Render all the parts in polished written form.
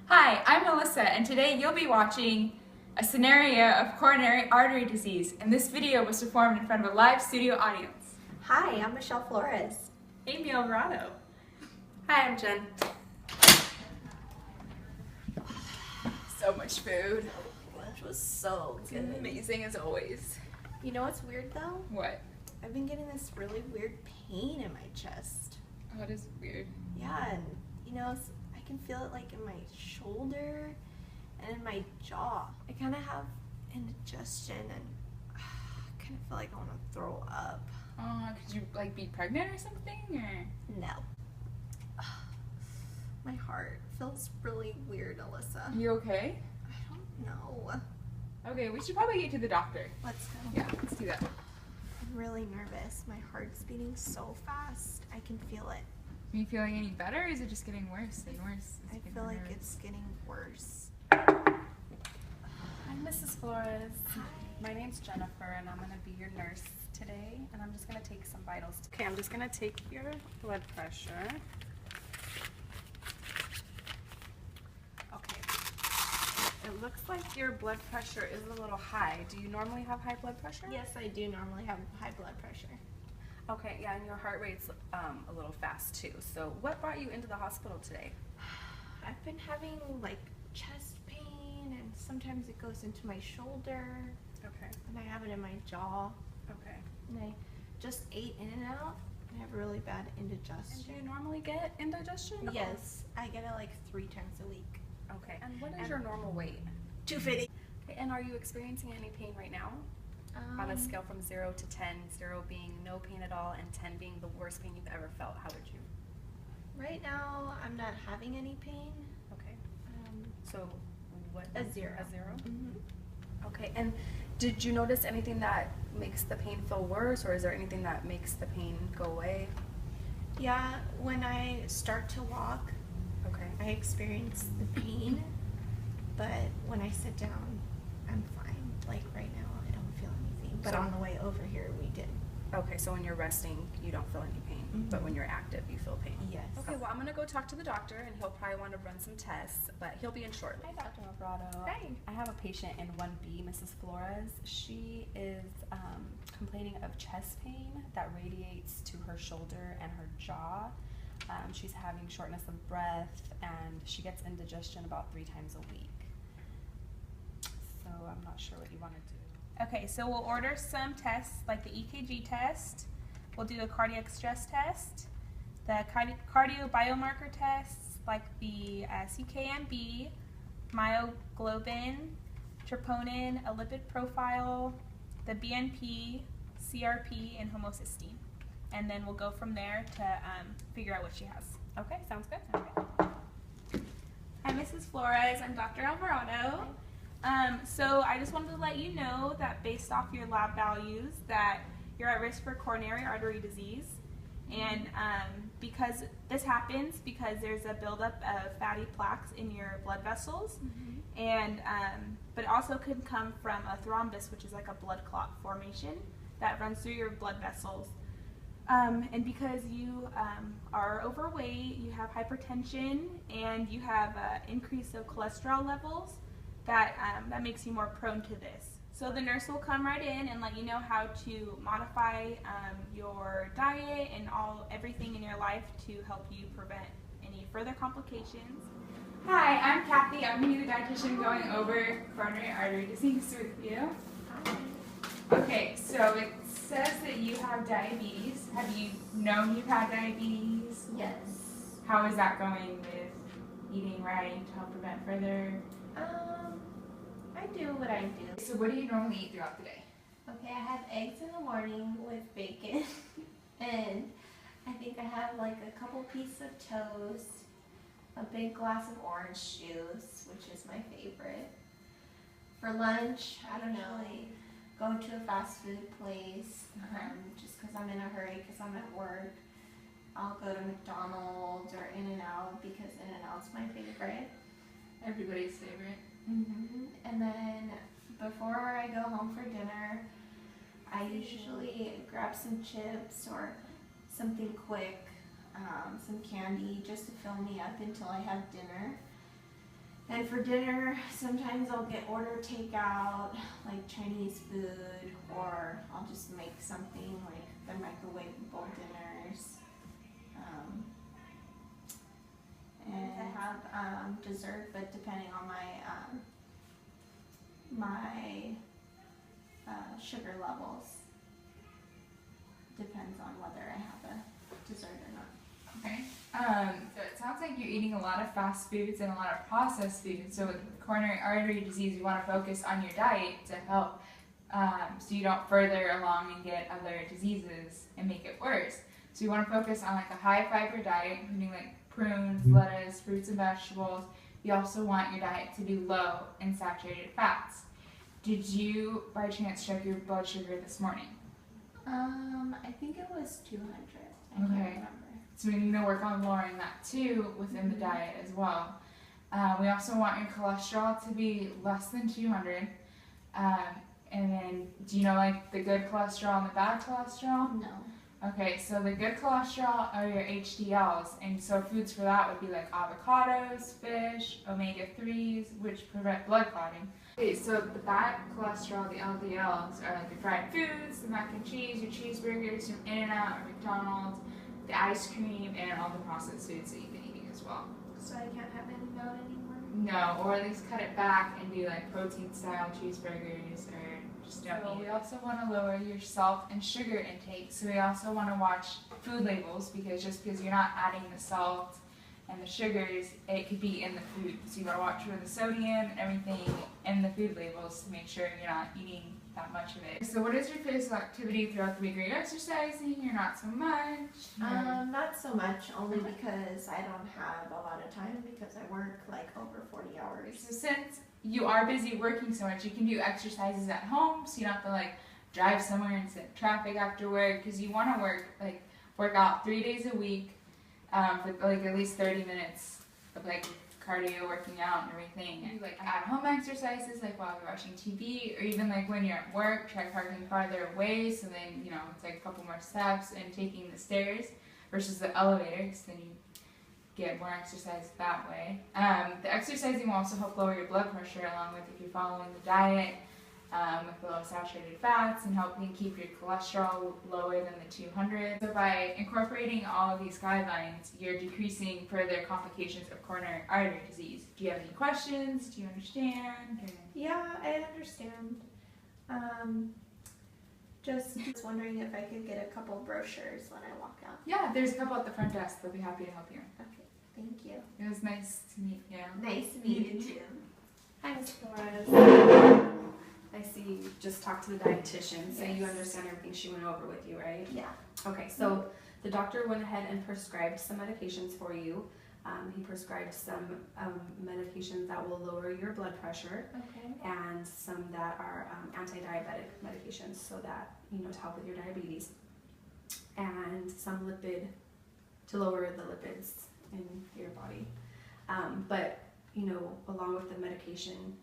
Hi, I'm Melissa, and today you'll be watching a scenario of coronary artery disease, and this video was performed in front of a live studio audience. Hi, I'm Michelle Flores. Amy Alvarado. Hi, I'm Jen. So much food. Lunch was so It's good. amazing as always. You know what's weird though? What? I've been getting this really weird pain in my chest. Oh, it is weird. Yeah, and I can feel it like in my shoulder and in my jaw. I kind of have indigestion and I kind of feel like I want to throw up. Could you be pregnant or something? Or? No. My heart feels really weird, Alyssa. You okay? I don't know. Okay, we should probably get to the doctor. Let's go. Yeah, let's do that. I'm really nervous. My heart's beating so fast. I can feel it. Are you feeling any better, or is it just getting worse and worse? I feel like it's getting worse. I'm Mrs. Flores. Hi. My name's Jennifer, and I'm going to be your nurse today, and I'm just going to take some vitals. Okay, I'm just going to take your blood pressure. Okay. It looks like your blood pressure is a little high. Do you normally have high blood pressure? Yes, I do normally have high blood pressure. Okay, yeah, and your heart rate's a little fast too. So what brought you into the hospital today? I've been having chest pain, and sometimes it goes into my shoulder, Okay, and I have it in my jaw, okay. and I just ate In and Out. I have really bad And indigestion. do you normally get indigestion? Yes, I get it 3 times a week. Okay, and what is And- your normal weight? 250. Okay, and are you experiencing any pain right now? On a scale from 0 to 10, 0 being no pain at all and 10 being the worst pain you've ever felt, how would you? Right now, I'm not having any pain. Okay, so what? A 0. A 0? Mm-hmm. Okay, and did you notice anything that makes the pain feel worse, or is there anything that makes the pain go away? Yeah, when I start to walk, Okay. I experience the pain, but when I sit down, I'm fine. Like right now, I don't feel anything. But So- on the way over here, we did. Okay, so when you're resting, you don't feel any pain, but when you're active, you feel pain. Yes. Okay, well, I'm gonna go talk to the doctor, and he'll probably want to run some tests, but he'll be in shortly. Hi, Dr. Alvarado. Hi. I have a patient in 1B, Mrs. Flores. She is complaining of chest pain that radiates to her shoulder and her jaw. She's having shortness of breath, and she gets indigestion about 3 times a week. So I'm not sure what you want to do. Okay, so we'll order some tests like the EKG test. We'll do a cardiac stress test, the cardio biomarker tests like the CKMB, myoglobin, troponin, a lipid profile, the BNP, CRP, and homocysteine. And then we'll go from there to figure out what she has. Okay, sounds good. Okay. Hi, Mrs. Flores. I'm Dr. Alvarado. So I just wanted to let you know that based off your lab values that you're at risk for coronary artery disease. And because this happens because there's a buildup of fatty plaques in your blood vessels. And but it also could come from a thrombus, which is like a blood clot formation that runs through your blood vessels. And because you are overweight, you have hypertension, and you have an increase of cholesterol levels, that makes you more prone to this. So the nurse will come right in and let you know how to modify your diet and everything in your life to help you prevent any further complications. Hi, I'm Kathy. I'm going to be the dietitian going over coronary artery disease with you. Okay, so it says that you have diabetes. Have you known you've had diabetes? Yes. How is that going with eating right to help prevent further? I do what I do. So what do you normally eat throughout the day? Okay, I have eggs in the morning with bacon, and I think I have a couple pieces of toast, a big glass of orange juice, which is my favorite. For lunch, I don't know, go to a fast food place, just because I'm in a hurry because I'm at work. I'll go to McDonald's or In and Out because In and Out's my favorite. Everybody's favorite. And then before I go home for dinner, I usually grab some chips or something quick, some candy just to fill me up until I have dinner. And for dinner, sometimes I'll order takeout, like Chinese food, or I'll just make something like the microwavable dinners. And I have dessert, but depending on my sugar levels, depends on whether I have a dessert or not. Okay. So it sounds like you're eating a lot of fast foods and a lot of processed foods. So with coronary artery disease, you want to focus on your diet to help so you don't further along and get other diseases and make it worse. So you want to focus on like a high fiber diet, including like prunes, lettuce, fruits and vegetables. You also want your diet to be low in saturated fats. Did you by chance check your blood sugar this morning? I think it was 200. I can't remember. So we need to work on lowering that too within the diet as well. We also want your cholesterol to be less than 200. And then, do you know like the good cholesterol and the bad cholesterol? No. Okay, so the good cholesterol are your HDLs, and so foods for that would be like avocados, fish, omega-3s, which prevent blood clotting. Okay, so the bad cholesterol, the LDLs, are like your fried foods, the mac and cheese, your cheeseburgers from In-N-Out or McDonald's, the ice cream, and all the processed foods that you've been eating as well. So I can't have any milk anymore? No, or at least cut it back and do like protein-style cheeseburgers or just don't eat. We also want to lower your salt and sugar intake, so we also want to watch food labels because just because you're not adding the salt and the sugars, it could be in the food. So you want to watch for the sodium and everything in the food labels to make sure you're not eating that much of it. So what is your physical activity throughout the week? Are you exercising or not so much? Not so much, only because I don't have a lot of time because I work like over 40 hours. So since you are busy working so much, you can do exercises at home, so you don't have to like drive somewhere and sit in traffic after work, because you want to work out 3 days a week for like at least 30 minutes of like cardio, working out and everything. And like at home exercises like while you're watching TV, or even like when you're at work, try parking farther away, so then you know it's like a couple more steps, and taking the stairs versus the elevator, because then you get more exercise that way. The exercising will also help lower your blood pressure, along with if you're following the diet with the low saturated fats, and helping keep your cholesterol lower than the 200. So by incorporating all of these guidelines, you're decreasing further complications of coronary artery disease. Do you have any questions? Do you understand? Or... Yeah, I understand. Just wondering if I could get a couple brochures when I walk out. Yeah, there's a couple at the front desk. They'll be happy to help you. Okay, thank you. It was nice to meet you. Nice meeting you. Hi, Ms. Flores. I see you just talked to the dietitian, so Yes. you understand everything she went over with you, right? Yeah. Okay, so the doctor went ahead and prescribed some medications for you. He prescribed some medications that will lower your blood pressure, Okay. and some that are anti-diabetic medications, so that, you know, to help with your diabetes, and some lipid, to lower the lipids in your body. But, you know, along with the medication,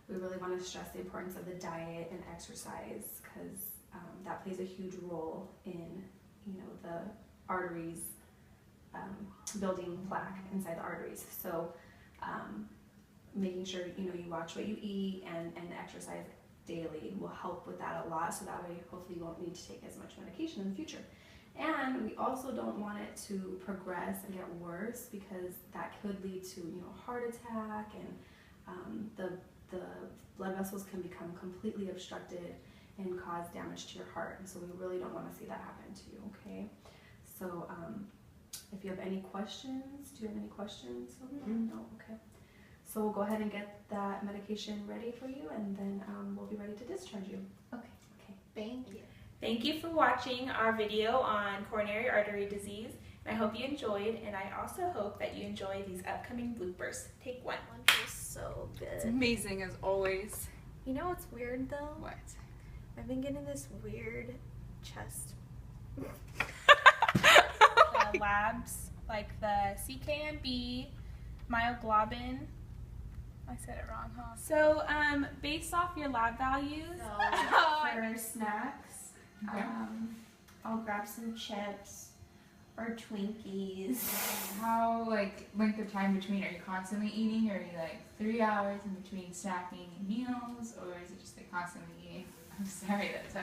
we really want to stress the importance of the diet and exercise, because that plays a huge role in, you know, the arteries, building plaque inside the arteries. So making sure, you know, you watch what you eat and exercise daily will help with that a lot, so that way hopefully you won't need to take as much medication in the future. And we also don't want it to progress and get worse, because that could lead to, you know, heart attack, and the blood vessels can become completely obstructed and cause damage to your heart. And so we really don't want to see that happen to you, okay? So if you have any questions, do you have any questions? No? Okay. So we'll go ahead and get that medication ready for you, and then we'll be ready to discharge you. Okay. Okay. Thank you. Thank you for watching our video on coronary artery disease. And I hope you enjoyed, and I also hope that you enjoy these upcoming bloopers. Take one. One feels so It's good. amazing as always. You know what's weird though? What? I've been getting this weird chest. The labs, like the CKMB, myoglobin. I said it wrong, huh? So, based off your lab values, So for snacks, Okay. I'll grab some chips, or Twinkies. How, like, length of time between? Are you constantly eating, or are you like 3 hours in between snacking and meals, or is it just like constantly eating? I'm sorry, that sounded